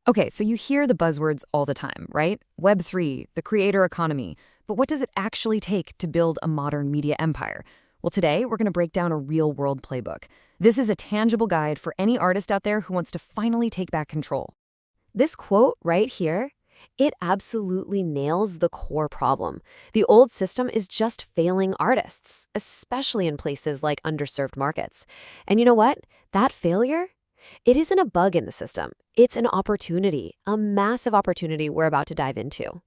Okay, so you hear the buzzwords all the time, right? Web3, the creator economy. But what does it actually take to build a modern media empire? Well, today we're going to break down a real-world playbook. This is a tangible guide for any artist out there who wants to finally take back control. This quote right here, it absolutely nails the core problem. The old system is just failing artists, especially in places like underserved markets. And you know what? That failure, it isn't a bug in the system. It's an opportunity, a massive opportunity we're about to dive into.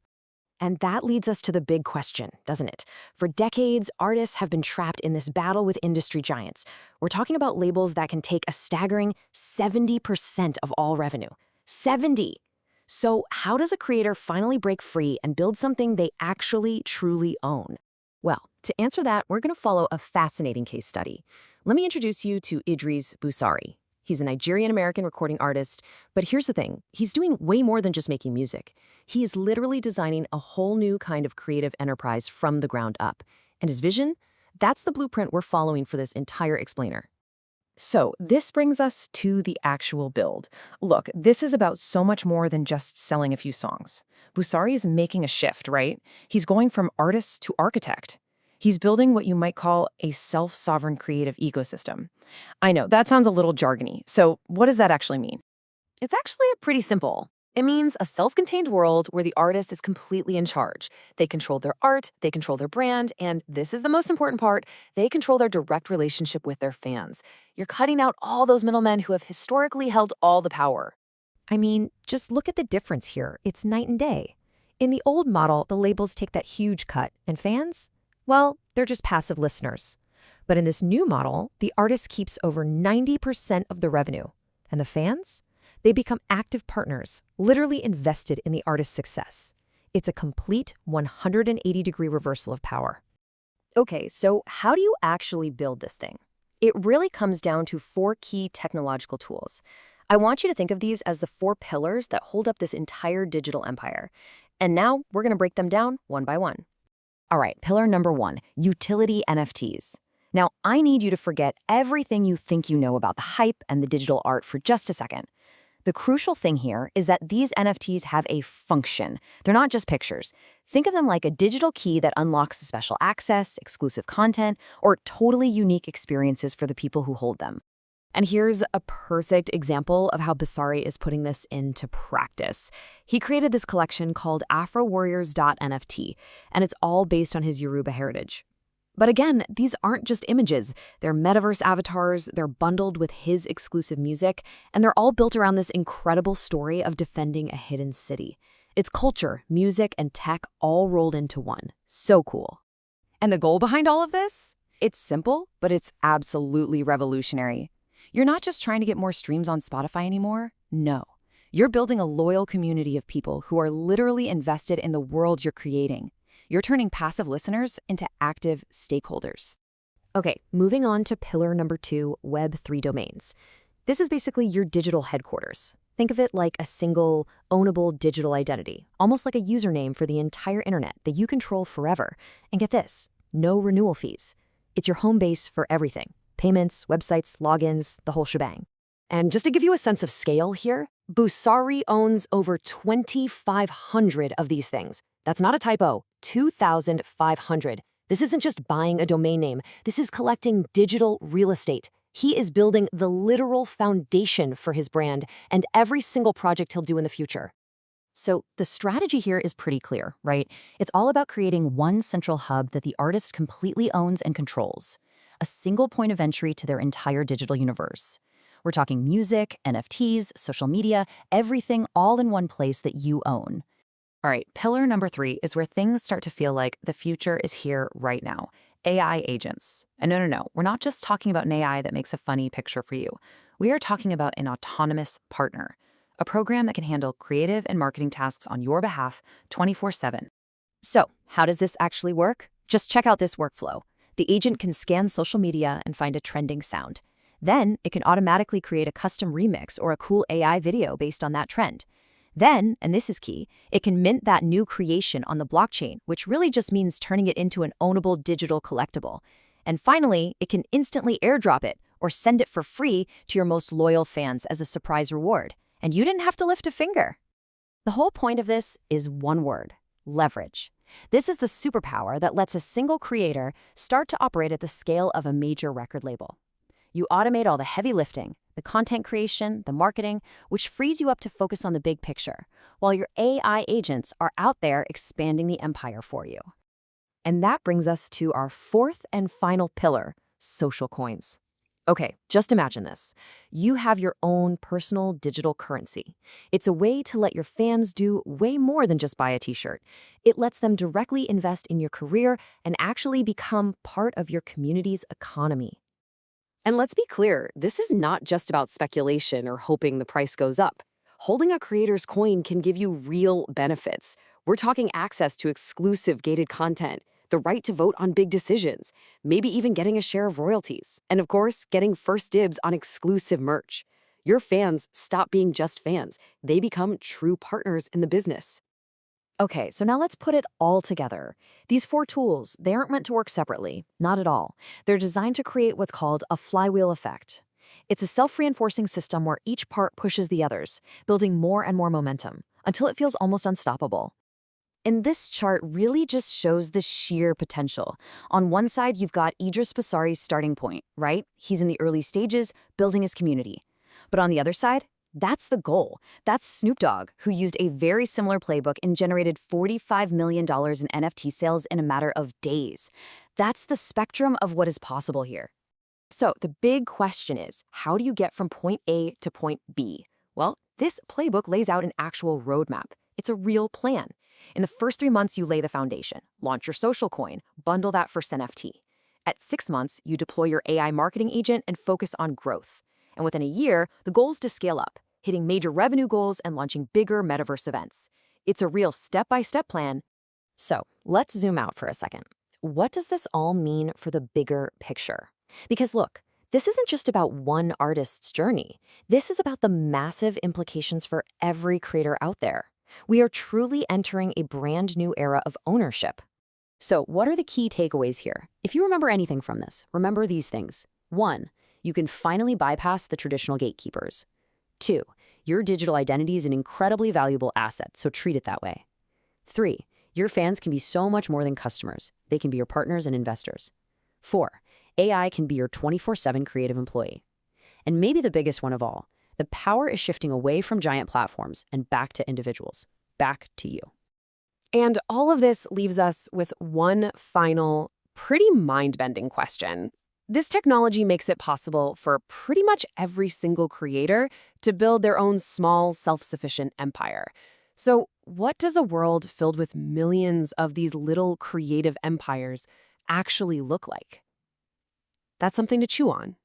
And that leads us to the big question, doesn't it? For decades, artists have been trapped in this battle with industry giants. We're talking about labels that can take a staggering 70% of all revenue. 70! So how does a creator finally break free and build something they actually, truly own? Well, to answer that, we're going to follow a fascinating case study. Let me introduce you to Idris Busari. He's a Nigerian-American recording artist, but here's the thing, he's doing way more than just making music. He is literally designing a whole new kind of creative enterprise from the ground up. And his vision? That's the blueprint we're following for this entire explainer. So this brings us to the actual build. Look, this is about so much more than just selling a few songs. Busari is making a shift, right? He's going from artist to architect. He's building what you might call a self-sovereign creative ecosystem. I know, that sounds a little jargony. So what does that actually mean? It's actually pretty simple. It means a self-contained world where the artist is completely in charge. They control their art, they control their brand, and this is the most important part, they control their direct relationship with their fans. You're cutting out all those middlemen who have historically held all the power. I mean, just look at the difference here. It's night and day. In the old model, the labels take that huge cut, and fans? Well, they're just passive listeners. But in this new model, the artist keeps over 90% of the revenue. And the fans? They become active partners, literally invested in the artist's success. It's a complete 180-degree reversal of power. Okay, so how do you actually build this thing? It really comes down to 4 key technological tools. I want you to think of these as the 4 pillars that hold up this entire digital empire. And now we're going to break them down one by one. All right, pillar number 1, utility NFTs. Now, I need you to forget everything you think you know about the hype and the digital art for just a second. The crucial thing here is that these NFTs have a function. They're not just pictures. Think of them like a digital key that unlocks special access, exclusive content, or totally unique experiences for the people who hold them. And here's a perfect example of how Busari is putting this into practice. He created this collection called AfroWarriors.nft, and it's all based on his Yoruba heritage. But again, these aren't just images. They're metaverse avatars, they're bundled with his exclusive music, and they're all built around this incredible story of defending a hidden city. It's culture, music, and tech all rolled into one. So cool. And the goal behind all of this? It's simple, but it's absolutely revolutionary. You're not just trying to get more streams on Spotify anymore. No. You're building a loyal community of people who are literally invested in the world you're creating. You're turning passive listeners into active stakeholders. Okay, moving on to pillar number 2, Web3 domains. This is basically your digital headquarters. Think of it like a single, ownable digital identity, almost like a username for the entire internet that you control forever. And get this, no renewal fees. It's your home base for everything. Payments, websites, logins, the whole shebang. And just to give you a sense of scale here, Busari owns over 2,500 of these things. That's not a typo, 2,500. This isn't just buying a domain name. This is collecting digital real estate. He is building the literal foundation for his brand and every single project he'll do in the future. So the strategy here is pretty clear, right? It's all about creating one central hub that the artist completely owns and controls. A single point of entry to their entire digital universe. We're talking music, NFTs, social media, everything all in one place that you own. All right, pillar number 3 is where things start to feel like the future is here right now. AI agents. And no, we're not just talking about an AI that makes a funny picture for you. We are talking about an autonomous partner, a program that can handle creative and marketing tasks on your behalf 24/7. So, how does this actually work? Just check out this workflow. The agent can scan social media and find a trending sound. Then, it can automatically create a custom remix or a cool AI video based on that trend. Then, and this is key, it can mint that new creation on the blockchain, which really just means turning it into an ownable digital collectible. And finally, it can instantly airdrop it or send it for free to your most loyal fans as a surprise reward. And you didn't have to lift a finger. The whole point of this is one word: leverage. This is the superpower that lets a single creator start to operate at the scale of a major record label. You automate all the heavy lifting, the content creation, the marketing, which frees you up to focus on the big picture, while your AI agents are out there expanding the empire for you. And that brings us to our fourth and final pillar: social coins. Okay, just imagine this. You have your own personal digital currency. It's a way to let your fans do way more than just buy a t-shirt. It lets them directly invest in your career and actually become part of your community's economy. And let's be clear, this is not just about speculation or hoping the price goes up. Holding a creator's coin can give you real benefits. We're talking access to exclusive gated content, the right to vote on big decisions, maybe even getting a share of royalties, and of course, getting first dibs on exclusive merch. Your fans stop being just fans. They become true partners in the business. Okay, so now let's put it all together. These four tools, they aren't meant to work separately, not at all. They're designed to create what's called a flywheel effect. It's a self-reinforcing system where each part pushes the others, building more and more momentum, until it feels almost unstoppable. And this chart really just shows the sheer potential. On one side, you've got Idris Busari's starting point, right? He's in the early stages, building his community. But on the other side, that's the goal. That's Snoop Dogg, who used a very similar playbook and generated $45 million in NFT sales in a matter of days. That's the spectrum of what is possible here. So the big question is, how do you get from point A to point B? Well, this playbook lays out an actual roadmap. It's a real plan. In the first 3 months, you lay the foundation, launch your social coin, bundle that for NFT. At 6 months, you deploy your AI marketing agent and focus on growth. And within a year, the goal is to scale up, hitting major revenue goals and launching bigger metaverse events. It's a real step-by-step plan. So let's zoom out for a second. What does this all mean for the bigger picture? Because look, this isn't just about one artist's journey. This is about the massive implications for every creator out there. We are truly entering a brand new era of ownership. So what are the key takeaways here? If you remember anything from this, remember these things. 1, you can finally bypass the traditional gatekeepers. 2, your digital identity is an incredibly valuable asset, so treat it that way. 3, your fans can be so much more than customers. They can be your partners and investors. 4, AI can be your 24/7 creative employee. And maybe the biggest one of all, the power is shifting away from giant platforms and back to individuals, back to you. And all of this leaves us with one final, pretty mind-bending question. This technology makes it possible for pretty much every single creator to build their own small, self-sufficient empire. So what does a world filled with millions of these little creative empires actually look like? That's something to chew on.